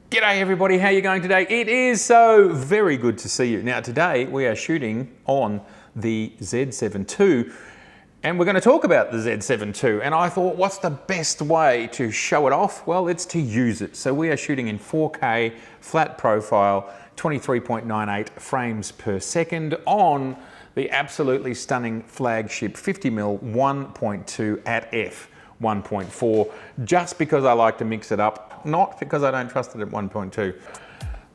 G'day everybody, how are you going today? It is so very good to see you. Now today we are shooting on the Z7 II and we're going to talk about the Z7 II, and I thought, what's the best way to show it off? Well, it's to use it. So we are shooting in 4K, flat profile, 23.98 frames per second on the absolutely stunning flagship 50mm 1.2 at f 1.4, just because I like to mix it up, not because I don't trust it at 1.2.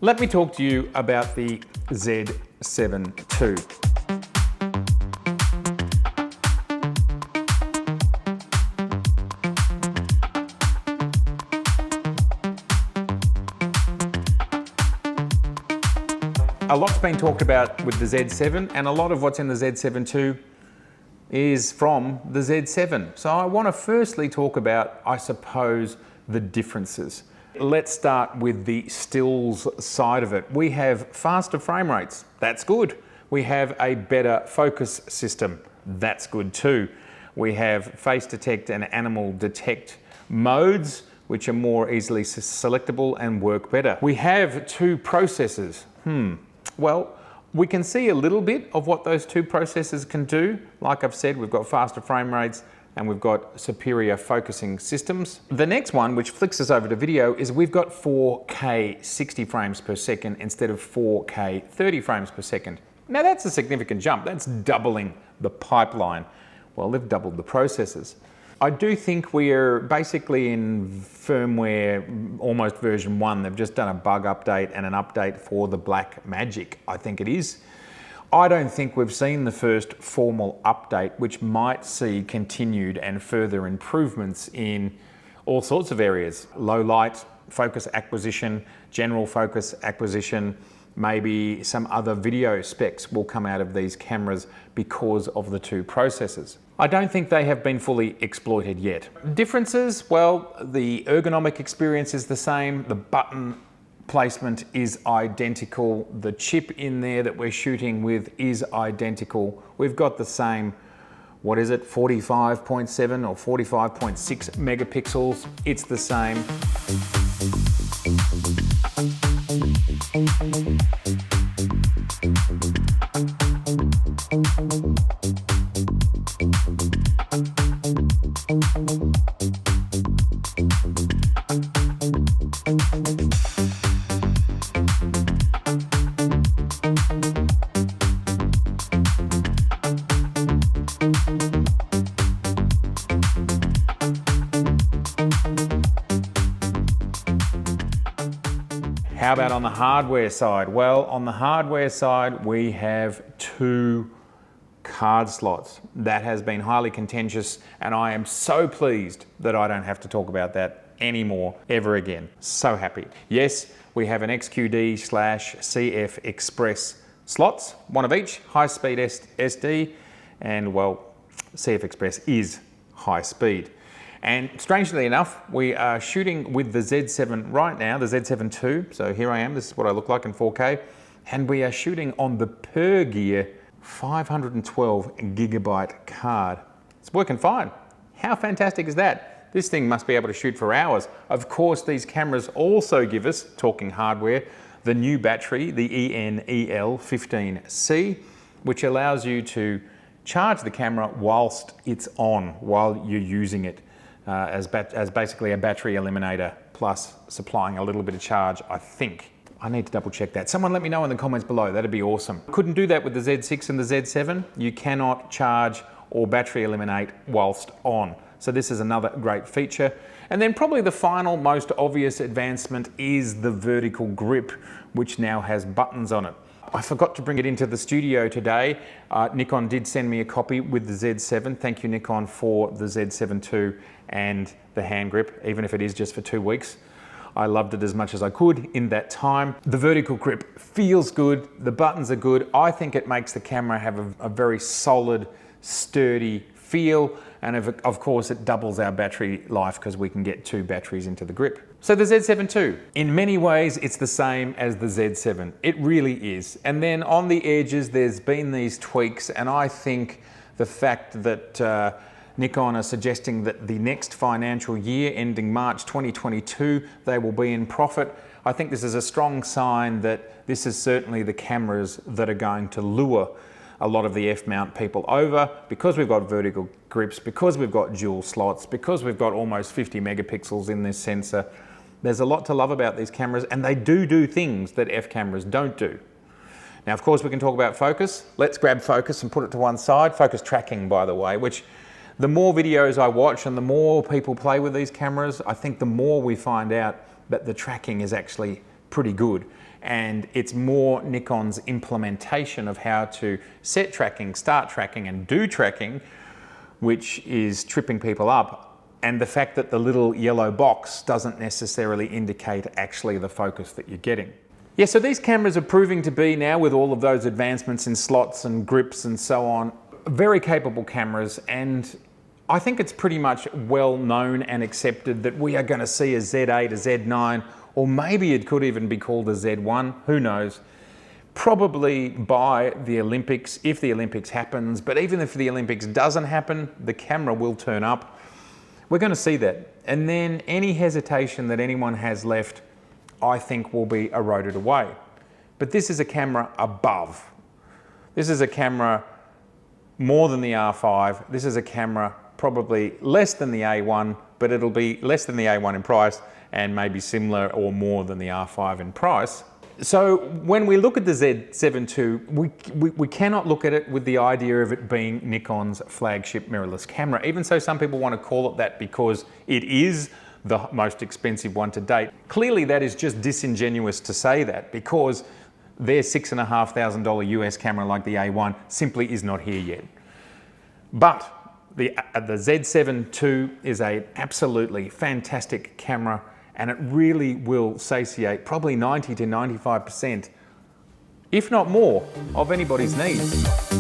Let me talk to you about the Z7 II. A lot's been talked about with the Z7, and a lot of what's in the Z7 II is from the Z7. So I want to firstly talk about, I suppose, the differences. Let's start with the stills side of it. We have faster frame rates, that's good. We have a better focus system, that's good too. We have face detect and animal detect modes, which are more easily selectable and work better. We have two processors. Well, we can see a little bit of what those two processors can do. Like I've said, we've got faster frame rates and we've got superior focusing systems. The next one, which flicks us over to video, is we've got 4K 60 frames per second instead of 4K 30 frames per second. Now that's a significant jump. That's doubling the pipeline. Well, they've doubled the processors. I do think we're basically in firmware almost version 1. They've just done a bug update and an update for the Blackmagic, I think it is. I don't think we've seen the first formal update, which might see continued and further improvements in all sorts of areas. Low light, focus acquisition, general focus acquisition, maybe some other video specs will come out of these cameras because of the two processors. I don't think they have been fully exploited yet. Differences, well, the ergonomic experience is the same, the button placement is identical, the chip in there that we're shooting with is identical. We've got the same, what is it, 45.7 or 45.6 megapixels, it's the same. How about on the hardware side? Well, on the hardware side, we have two card slots. That has been highly contentious, and I am so pleased that I don't have to talk about that anymore, ever again. So happy. Yes, we have an XQD/CF Express slots, one of each, high-speed SD, and well, CF Express is high speed. And strangely enough, we are shooting with the Z7 right now, the Z7 II. So here I am, this is what I look like in 4K. And we are shooting on the Pergear 512 gigabyte card. It's working fine. How fantastic is that? This thing must be able to shoot for hours. Of course, these cameras also give us, talking hardware, the new battery, the ENEL15C, which allows you to charge the camera whilst it's on, while you're using it. As basically a battery eliminator, plus supplying a little bit of charge, I think. I need to double check that. Someone let me know in the comments below, that'd be awesome. Couldn't do that with the Z6 and the Z7. You cannot charge or battery eliminate whilst on. So this is another great feature. And then probably the final most obvious advancement is the vertical grip, which now has buttons on it. I forgot to bring it into the studio today. Nikon did send me a copy with the Z7. Thank you, Nikon, for the Z7 II and the hand grip, even if it is just for 2 weeks. I loved it as much as I could in that time. The vertical grip feels good, the buttons are good. I think it makes the camera have a very solid, sturdy feel, and of course it doubles our battery life because we can get 2 batteries into the grip. So the Z7 II, in many ways it's the same as the Z7. It really is. And then on the edges there's been these tweaks, and I think the fact that Nikon are suggesting that the next financial year, ending March 2022, they will be in profit. I think this is a strong sign that this is certainly the cameras that are going to lure a lot of the F-mount people over, because we've got vertical grips, because we've got dual slots, because we've got almost 50 megapixels in this sensor. There's a lot to love about these cameras, and they do things that F cameras don't do. Now, of course, we can talk about focus. Let's grab focus and put it to one side. Focus tracking, by the way, which the more videos I watch and the more people play with these cameras, I think the more we find out that the tracking is actually pretty good. And it's more Nikon's implementation of how to set tracking, start tracking, and do tracking, which is tripping people up. And the fact that the little yellow box doesn't necessarily indicate actually the focus that you're getting. Yeah, so these cameras are proving to be now, with all of those advancements in slots and grips and so on, very capable cameras, and I think it's pretty much well known and accepted that we are going to see a Z8, a Z9, or maybe it could even be called a Z1, who knows, probably by the Olympics, if the Olympics happens. But even if the Olympics doesn't happen, the camera will turn up. We're going to see that. And then any hesitation that anyone has left, I think, will be eroded away. But this is a camera above. This is a camera more than the R5. This is a camera probably less than the A1, but it'll be less than the A1 in price and maybe similar or more than the R5 in price. So when we look at the Z7 II, we cannot look at it with the idea of it being Nikon's flagship mirrorless camera. Even so, some people want to call it that because it is the most expensive one to date. Clearly that is just disingenuous to say that, because their $6,500 US camera like the A1 simply is not here yet. But the Z7 II is an absolutely fantastic camera, and it really will satiate probably 90 to 95%, if not more, of anybody's needs.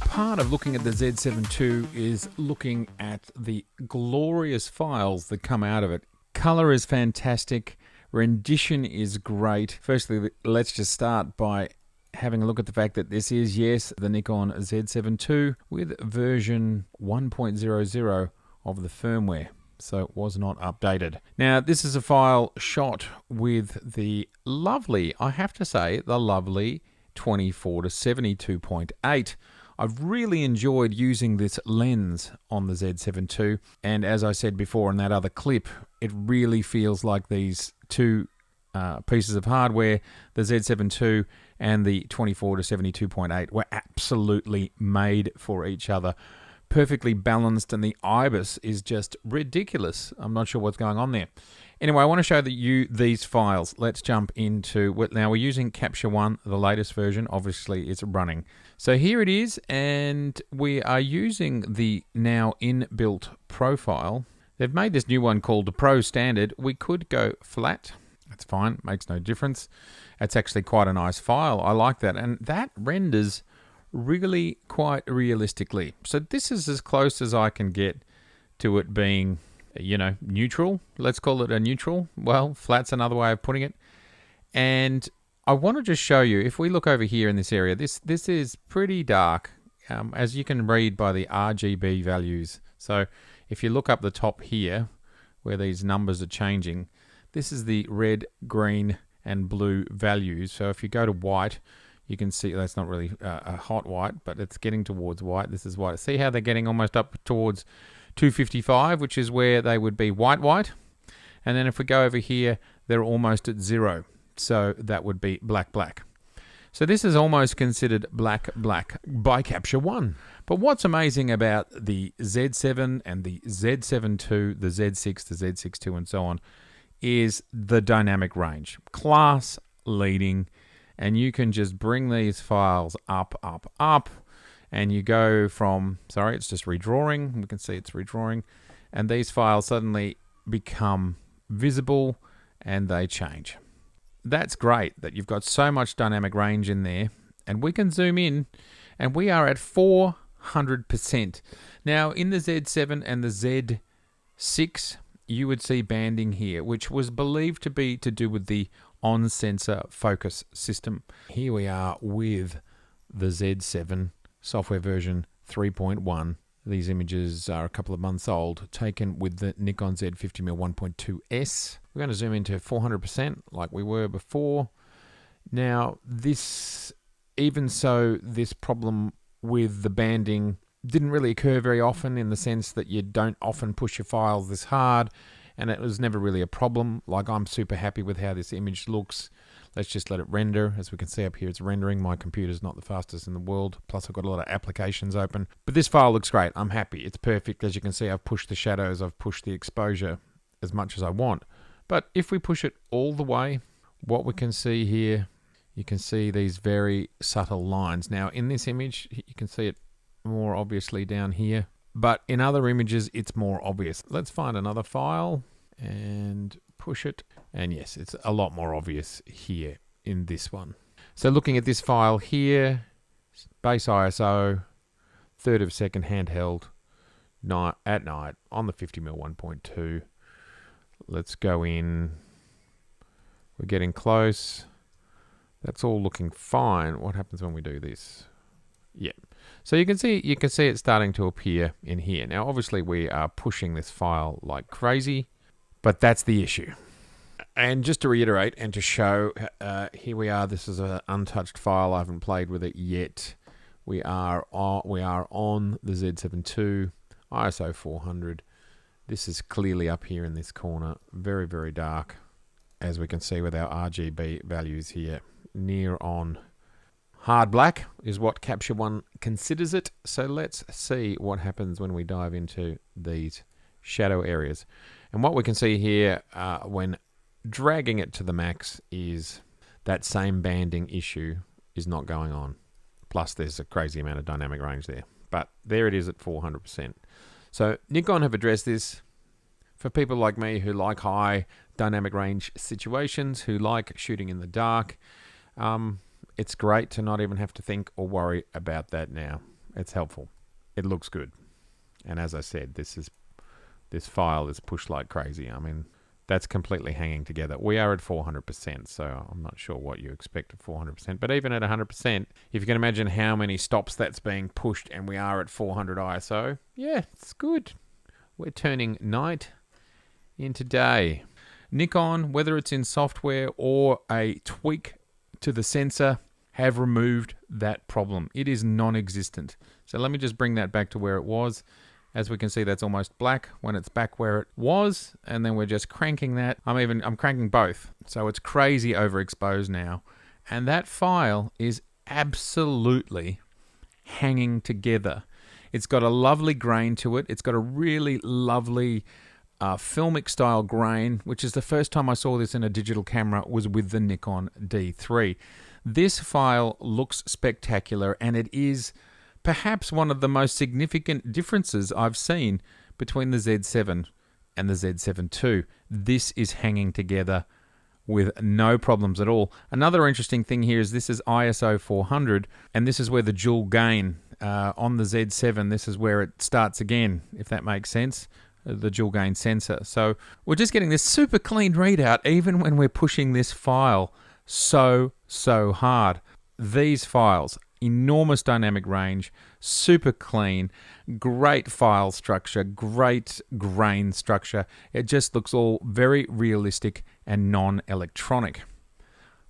Part of looking at the Z7 II is looking at the glorious files that come out of it. Color is fantastic, rendition is great. Firstly, let's just start by having a look at the fact that this is, yes, the Nikon Z7 II with version 1.00 of the firmware, so it was not updated. Now, this is a file shot with the lovely, I have to say, the lovely 24 to 72.8. I've really enjoyed using this lens on the Z7 II, and as I said before in that other clip, it really feels like these two pieces of hardware, the Z7 II and the 24 to 72.8, were absolutely made for each other. Perfectly balanced, and the IBIS is just ridiculous. I'm not sure what's going on there. Anyway, I want to show you these files. Let's jump into, now we're using Capture One, the latest version. Obviously, it's running. So here it is, and we are using the now inbuilt profile. They've made this new one called the Pro Standard. We could go flat. That's fine, makes no difference. It's actually quite a nice file. I like that, and that renders really quite realistically. So this is as close as I can get to it being, you know, neutral. Let's call it a neutral. Well, flat's another way of putting it. And I want to just show you, if we look over here in this area, this is pretty dark, as you can read by the RGB values. So if you look up the top here, where these numbers are changing, this is the red, green, and blue values. So if you go to white, you can see that's not really a hot white, but it's getting towards white. This is white. See how they're getting almost up towards 255, which is where they would be white. And then if we go over here, they're almost at 0. So that would be black, black. So this is almost considered black, black by Capture One. But what's amazing about the Z7 and the Z7 II, the Z6, the Z6 II, and so on, is the dynamic range. Class leading, and you can just bring these files up, up, up, and you go from, sorry, it's just redrawing. We can see it's redrawing. And these files suddenly become visible and they change. That's great that you've got so much dynamic range in there, and we can zoom in and we are at 400%. Now in the Z7 and the Z6, you would see banding here, which was believed to be to do with the on-sensor focus system. Here we are with the Z7 software version 3.1. These images are a couple of months old, taken with the Nikon Z50mm 1.2S. We're going to zoom into 400% like we were before. Now, this problem with the banding didn't really occur very often, in the sense that you don't often push your files this hard, and it was never really a problem. Like, I'm super happy with how this image looks. Let's just let it render. As we can see up here, it's rendering. My computer's not the fastest in the world. Plus, I've got a lot of applications open. But this file looks great. I'm happy. It's perfect. As you can see, I've pushed the shadows. I've pushed the exposure as much as I want. But if we push it all the way, what we can see here, you can see these very subtle lines. Now, in this image, you can see it more obviously down here. But in other images, it's more obvious. Let's find another file and push it. And yes, it's a lot more obvious here in this one. So looking at this file here, base ISO, third of a second handheld, at night on the 50mm 1.2. Let's go in. We're getting close. That's all looking fine. What happens when we do this? Yeah. So you can see it starting to appear in here. Now, obviously, we are pushing this file like crazy, but that's the issue. And just to reiterate and to show, here we are. This is an untouched file. I haven't played with it yet. We are on the Z7 II, ISO 400. This is clearly up here in this corner. Very, very dark, as we can see with our RGB values here. Near on hard black is what Capture One considers it. So let's see what happens when we dive into these shadow areas. And what we can see here when dragging it to the max is that same banding issue is not going on. Plus, there's a crazy amount of dynamic range there. But there it is at 400%. So Nikon have addressed this. For people like me who like high dynamic range situations, who like shooting in the dark, it's great to not even have to think or worry about that now. It's helpful. It looks good. And as I said, this file is pushed like crazy. I mean, that's completely hanging together. We are at 400%, so I'm not sure what you expect at 400%. But even at 100%, if you can imagine how many stops that's being pushed, and we are at 400 ISO, yeah, it's good. We're turning night into day. Nikon, whether it's in software or a tweak to the sensor, have removed that problem. It is non-existent. So let me just bring that back to where it was. As we can see, that's almost black when it's back where it was, and then we're just cranking that. I'm cranking both, so it's crazy overexposed now. And that file is absolutely hanging together. It's got a lovely grain to it. It's got a really lovely filmic style grain, which is the first time I saw this in a digital camera was with the Nikon D3. This file looks spectacular, and it is perhaps one of the most significant differences I've seen between the Z7 and the Z7 II. This is hanging together with no problems at all. Another interesting thing here is this is ISO 400, and this is where the dual gain on the Z7, this is where it starts again, if that makes sense, the dual gain sensor. So we're just getting this super clean readout even when we're pushing this file so hard. These files, enormous dynamic range, super clean, great file structure, great grain structure. It just looks all very realistic and non-electronic.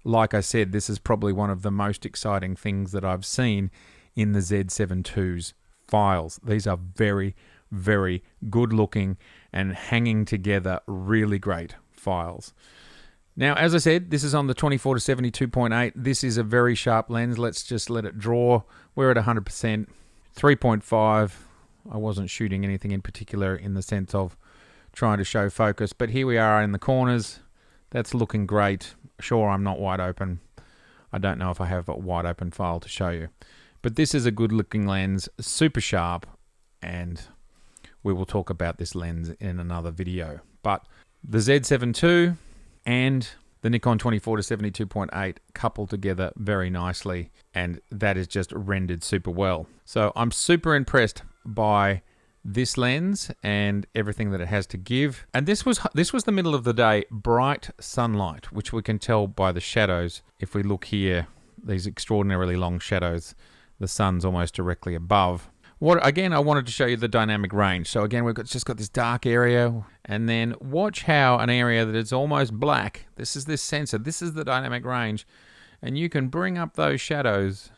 Like I said, this is probably one of the most exciting things that I've seen in the Z7 II's files. These are very, very good looking and hanging together really great. files. Now, as I said, this is on the 24 to 72.8. This is a very sharp lens. Let's just let it draw. We're at 100%. 3.5. I wasn't shooting anything in particular in the sense of trying to show focus, but here we are in the corners. That's looking great. Sure, I'm not wide open. I don't know if I have a wide open file to show you. But this is a good looking lens, super sharp, and we will talk about this lens in another video. But the Z7 II and the Nikon 24 to 72.8 couple together very nicely, and that is just rendered super well. So I'm super impressed by this lens and everything that it has to give. And this was the middle of the day, bright sunlight, which we can tell by the shadows. If we look here, these extraordinarily long shadows, the sun's almost directly above. Again, I wanted to show you the dynamic range. So again, we've just got this dark area, and then watch how an area that is almost black, this is this sensor, this is the dynamic range, and you can bring up those shadows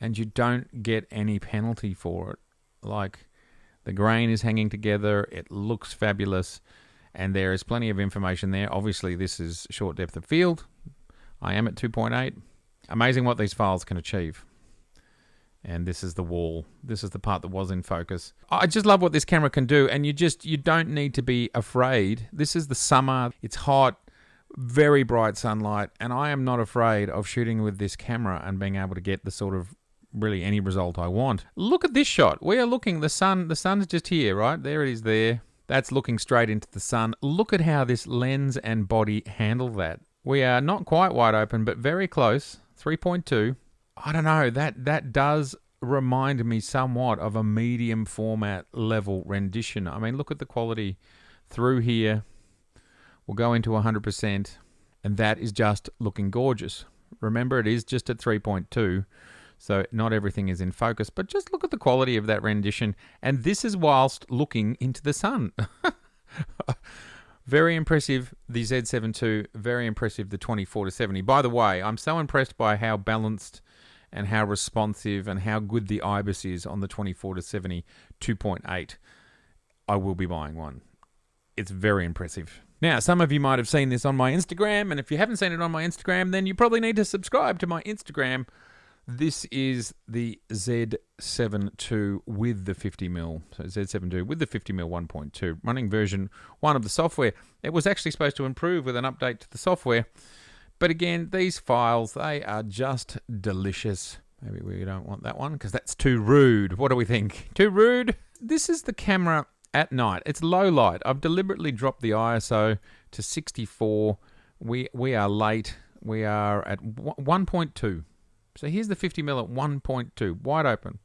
and you don't get any penalty for it. Like, the grain is hanging together, it looks fabulous, and there is plenty of information there. Obviously, this is short depth of field. I am at 2.8. Amazing what these files can achieve. And this is the wall. This is the part that was in focus. I just love what this camera can do, and you don't need to be afraid. This is the summer. It's hot, very bright sunlight, and I am not afraid of shooting with this camera and being able to get the sort of really any result I want. Look at this shot. We are looking, the sun's just here, right? There it is there. That's looking straight into the sun. Look at how this lens and body handle that. We are not quite wide open, but very close, 3.2. I don't know, that does remind me somewhat of a medium format level rendition. I mean, look at the quality through here. We'll go into 100%, and that is just looking gorgeous. Remember, it is just at 3.2, so not everything is in focus, but just look at the quality of that rendition, and this is whilst looking into the sun. Very impressive, the Z7 II, very impressive, the 24 to 70. By the way, I'm so impressed by how balanced and how responsive and how good the IBIS is on the 24 to 70 2.8. I will be buying one. It's very impressive. Now, some of you might have seen this on my Instagram, and if you haven't seen it on my Instagram, then you probably need to subscribe to my Instagram. This is the Z7 II with the 50mm. So Z7 II with the 50mm 1.2, running version 1 of the software. It was actually supposed to improve with an update to the software. But again, these files, they are just delicious. Maybe we don't want that one because that's too rude. What do we think? Too rude? This is the camera at night. It's low light. I've deliberately dropped the ISO to 64. We are late. We are at 1.2. So here's the 50mm at 1.2, wide open.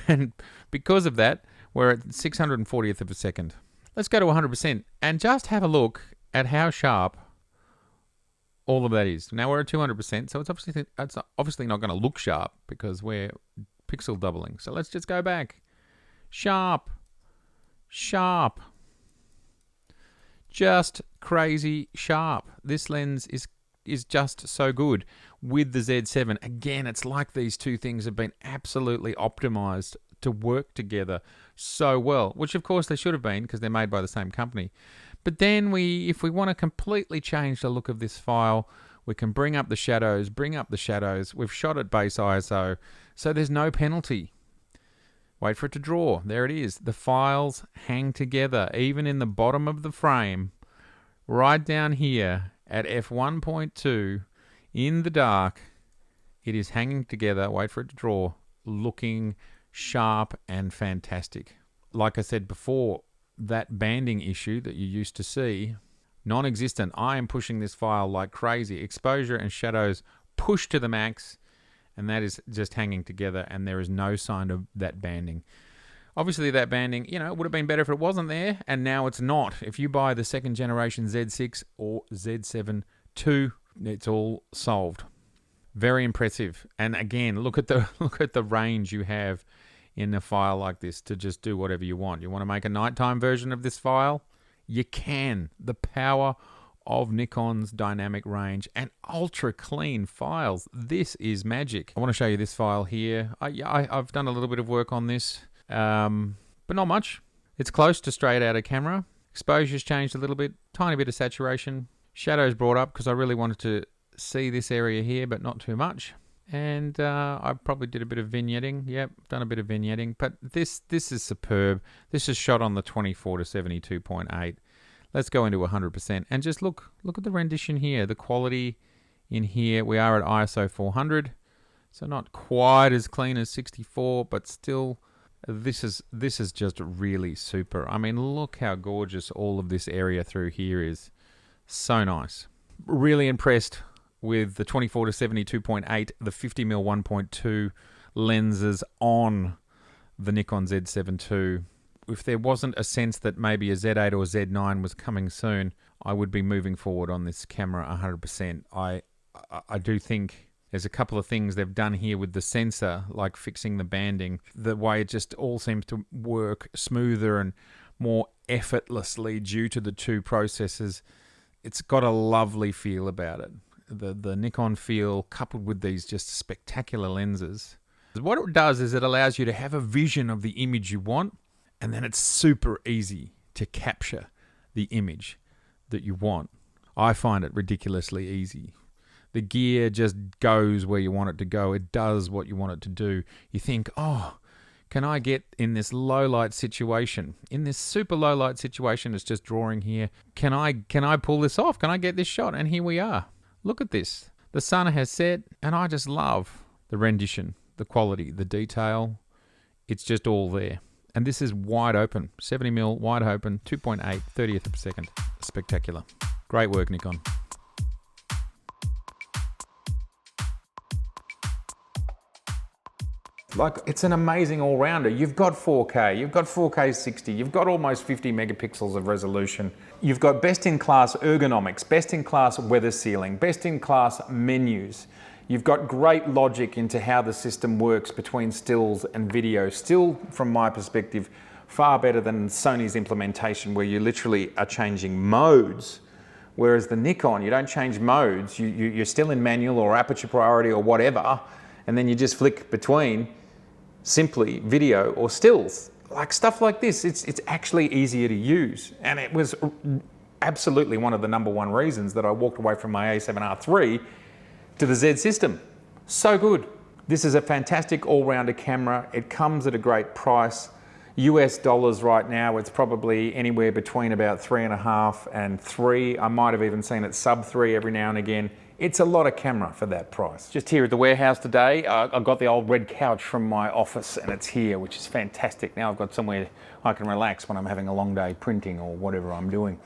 And because of that, we're at 640th of a second. Let's go to 100% and just have a look at how sharp all of that is. Now we're at 200%, so it's obviously not going to look sharp because we're pixel doubling. So let's just go back. Sharp. Sharp. Just crazy sharp. This lens is just so good. With the Z7, again, it's like these two things have been absolutely optimized to work together so well, which of course they should have been because they're made by the same company. But then if we want to completely change the look of this file, we can bring up the shadows. We've shot at base ISO, so there's no penalty. Wait for it to draw. There it is. The files hang together, even in the bottom of the frame, right down here at f1.2 in the dark. It is hanging together. Wait for it to draw, looking sharp and fantastic. Like I said before, that banding issue that you used to see, non-existent. I am pushing this file like crazy. Exposure and shadows pushed to the max, and that is just hanging together, and there is no sign of that banding. Obviously, that banding, it would have been better if it wasn't there, and now it's not. If you buy the second generation Z6 or Z7 II, it's all solved. Very impressive. And again, look at the range you have in a file like this to just do whatever you want. You want to make a nighttime version of this file? You can. The power of Nikon's dynamic range and ultra clean files. This is magic. I want to show you this file here. I've done a little bit of work on this, but not much. It's close to straight out of camera, Exposure's changed a little bit, tiny bit of saturation. Shadows brought up because I really wanted to see this area here, but not too much. And I probably did a bit of vignetting. Yep, done a bit of vignetting. But this is superb. This is shot on the 24 to 72.8. Let's go into 100%. And just look at the rendition here. The quality in here. We are at ISO 400. So not quite as clean as 64, but still, this is just really super. I mean, look how gorgeous all of this area through here is. So nice. Really impressed with the 24 to 72.8, the 50mm 1.2 lenses on the Nikon Z7 II. If there wasn't a sense that maybe a Z8 or Z9 was coming soon, I would be moving forward on this camera 100%. I do think there's a couple of things they've done here with the sensor, like fixing the banding, the way it just all seems to work smoother and more effortlessly due to the two processors. It's got a lovely feel about it. The Nikon feel coupled with these just spectacular lenses. What it does is it allows you to have a vision of the image you want, and then it's super easy to capture the image that you want. I find it ridiculously easy. The gear just goes where you want it to go. It does what you want it to do. You think, oh, can I get in this low light situation, in this super low light situation, it's just drawing here. Can I pull this off? Can I get this shot? And here we are. Look at this. The sun has set, and I just love the rendition, the quality, the detail. It's just all there. And this is wide open, 70mm wide open, 2.8, 30th of a second. Spectacular. Great work, Nikon. Like, it's an amazing all-rounder. You've got 4K, you've got 4K 60, you've got almost 50 megapixels of resolution. You've got best-in-class ergonomics, best-in-class weather sealing, best-in-class menus. You've got great logic into how the system works between stills and video. Still, from my perspective, far better than Sony's implementation, where you literally are changing modes. Whereas the Nikon, you don't change modes. You're still in manual or aperture priority or whatever, and then you just flick between simply video or stills. Like stuff like this, it's actually easier to use. And it was absolutely one of the #1 reasons that I walked away from my A7R III to the Z system. So good. This is a fantastic all-rounder camera. It comes at a great price. US dollars right now, it's probably anywhere between about 3.5 and 3. I might have even seen it sub 3 every now and again. It's a lot of camera for that price. Just here at the warehouse today, I got the old red couch from my office and it's here, which is fantastic. Now I've got somewhere I can relax when I'm having a long day printing or whatever I'm doing.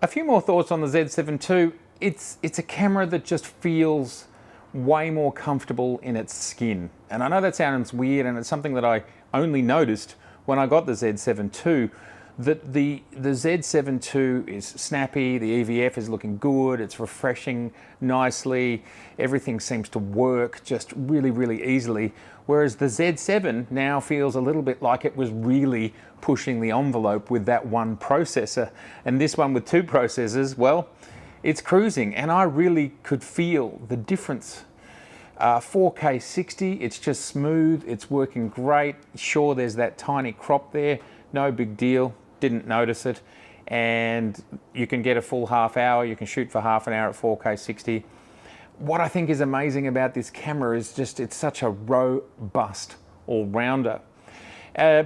A few more thoughts on the Z7 II. It's a camera that just feels way more comfortable in its skin. And I know that sounds weird, and it's something that I only noticed when I got the Z7 II, that the Z7 II is snappy, the EVF is looking good, it's refreshing nicely, everything seems to work just really, really easily. Whereas the Z7 now feels a little bit like it was really pushing the envelope with that one processor. And this one with two processors, well, it's cruising, and I really could feel the difference. 4K 60, it's just smooth, it's working great. Sure, there's that tiny crop there, no big deal. Didn't notice it, and you can get a full half hour, you can shoot for half an hour at 4K 60. What I think is amazing about this camera is just it's such a robust all-rounder.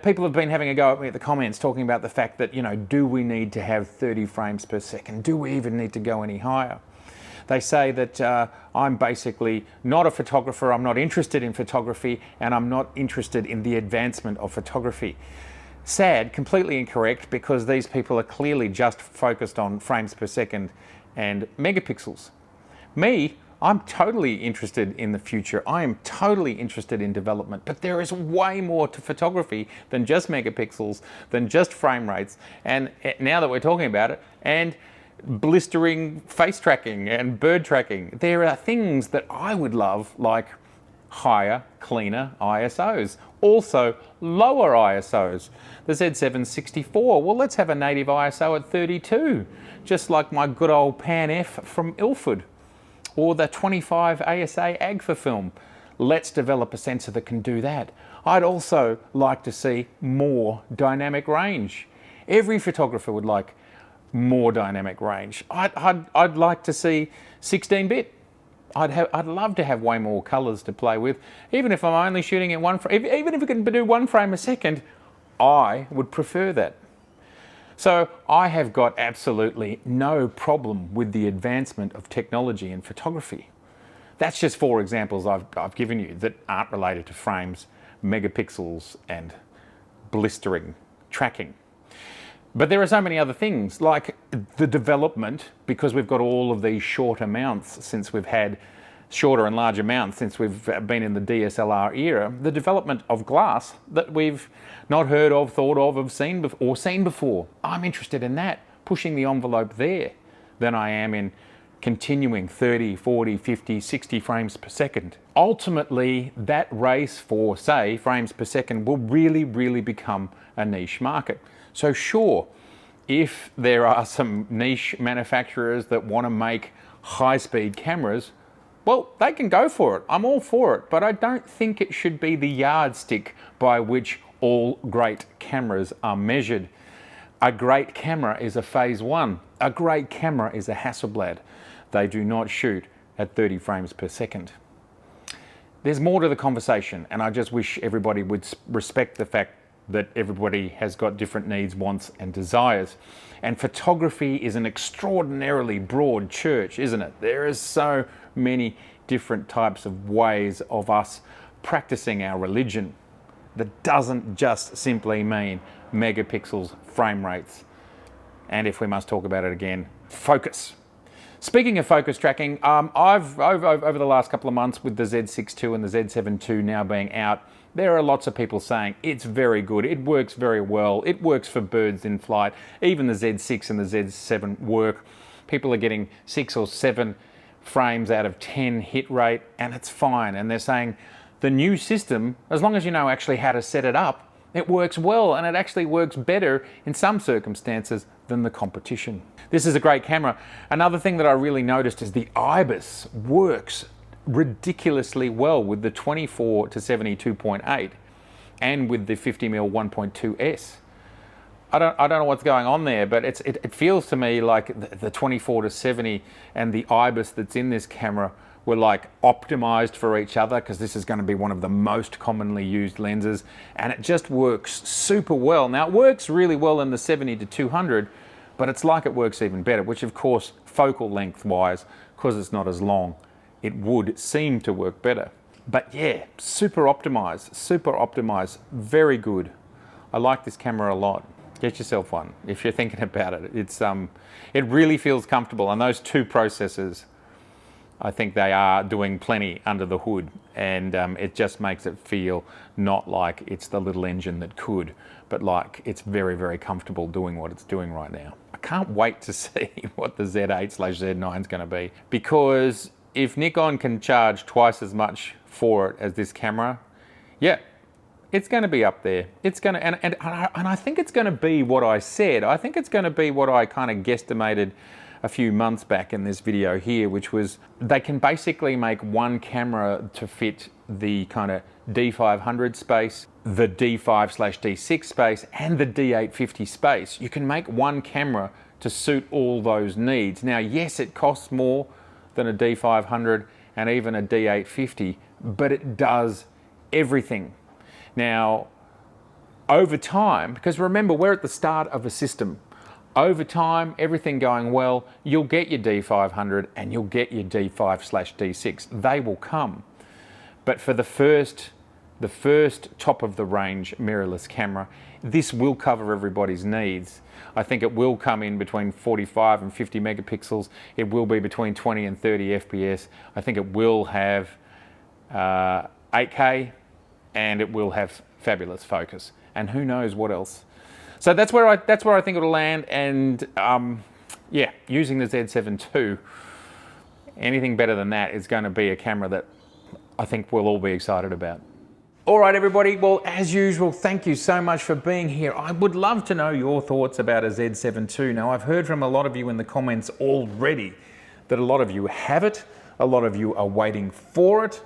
People have been having a go at me at the comments talking about the fact that, you know, do we need to have 30 frames per second? Do we even need to go any higher? They say that I'm basically not a photographer, I'm not interested in photography, and I'm not interested in the advancement of photography. Sad, completely incorrect, because these people are clearly just focused on frames per second and megapixels. Me, I'm totally interested in the future. I am totally interested in development, but there is way more to photography than just megapixels, than just frame rates. And now that we're talking about it, and blistering face tracking and bird tracking, there are things that I would love, like higher, cleaner ISOs. Also, lower ISOs. The Z7 64, well, let's have a native ISO at 32, just like my good old Pan F from Ilford, or the 25 ASA Agfa film. Let's develop a sensor that can do that. I'd also like to see more dynamic range. Every photographer would like more dynamic range. I'd like to see 16-bit. I'd love to have way more colors to play with. Even if I'm only shooting at even if it can do 1 frame a second, I would prefer that. So I have got absolutely no problem with the advancement of technology in photography. That's just 4 examples I've given you that aren't related to frames, megapixels, and blistering tracking. But there are so many other things, like the development, because we've got all of these shorter mounts since we've had shorter and larger mounts since we've been in the DSLR era, the development of glass that we've not heard of, thought of seen before. I'm interested in that, pushing the envelope there, than I am in continuing 30, 40, 50, 60 frames per second. Ultimately, that race for, say, frames per second will really, really become a niche market. So sure, if there are some niche manufacturers that want to make high-speed cameras, well, they can go for it. I'm all for it, but I don't think it should be the yardstick by which all great cameras are measured. A great camera is a Phase 1. A great camera is a Hasselblad. They do not shoot at 30 frames per second. There's more to the conversation, and I just wish everybody would respect the fact that everybody has got different needs, wants, and desires. And photography is an extraordinarily broad church, isn't it? There is so many different types of ways of us practicing our religion that doesn't just simply mean megapixels, frame rates, and if we must talk about it again, focus. Speaking of focus tracking, I've over the last couple of months with the Z6 II and the Z7 II now being out, there are lots of people saying it's very good, it works very well, it works for birds in flight. Even the Z6 and the Z7 work. People are getting 6 or 7 frames out of 10 hit rate, and it's fine. And they're saying the new system, as long as you know actually how to set it up, it works well, and it actually works better in some circumstances than the competition. This is a great camera. Another thing that I really noticed is the IBIS works ridiculously well with the 24 to 72.8 and with the 50mm 1.2S. I don't know what's going on there, but it feels to me like the 24 to 70 and the IBIS that's in this camera were like optimized for each other, because this is going to be one of the most commonly used lenses, and it just works super well. Now it works really well in the 70 to 200, but it's like it works even better, which of course focal length wise, because it's not as long, it would seem to work better. But yeah, super optimized, very good. I like this camera a lot. Get yourself one if you're thinking about it. It really feels comfortable, and those 2 processors, I think they are doing plenty under the hood, and it just makes it feel not like it's the little engine that could, but like it's very, very comfortable doing what it's doing right now. I can't wait to see what the Z8/Z9 is going to be, because if Nikon can charge twice as much for it as this camera, yeah, it's going to be up there. It's going to, and I think it's going to be what I said. I think it's going to be what I kind of guesstimated a few months back in this video here, which was they can basically make one camera to fit the kind of D500 space, the D5/D6 space, and the D850 space. You can make one camera to suit all those needs. Now, yes, it costs more than a D500 and even a D850, but it does everything. Now, over time, because remember, we're at the start of a system. Over time, everything going well, you'll get your D500 and you'll get your D5/D6. They will come. But for the first top of the range mirrorless camera, this will cover everybody's needs. I think it will come in between 45 and 50 megapixels. It will be between 20 and 30 FPS. I think it will have 8K, and it will have fabulous focus. And who knows what else. So that's where I think it'll land, and yeah, using the Z7 II, anything better than that is going to be a camera that I think we'll all be excited about. All right, everybody, well, as usual, thank you so much for being here. I would love to know your thoughts about a Z7 II. Now, I've heard from a lot of you in the comments already that a lot of you have it, a lot of you are waiting for it.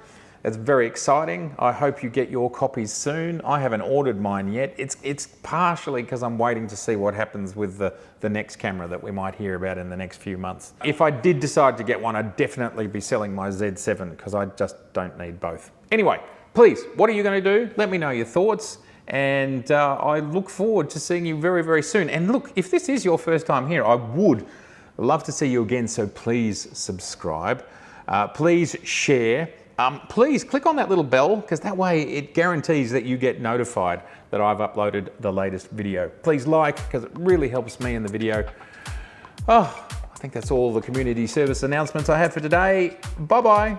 It's very exciting. I hope you get your copies soon. I haven't ordered mine yet. It's partially because I'm waiting to see what happens with the next camera that we might hear about in the next few months. If I did decide to get one, I'd definitely be selling my Z7 because I just don't need both. Anyway, please, what are you going to do? Let me know your thoughts. And I look forward to seeing you very, very soon. And look, if this is your first time here, I would love to see you again. So please subscribe. Please share. Please click on that little bell because that way it guarantees that you get notified that I've uploaded the latest video. Please like because it really helps me in the video. Oh, I think that's all the community service announcements I have for today. Bye-bye.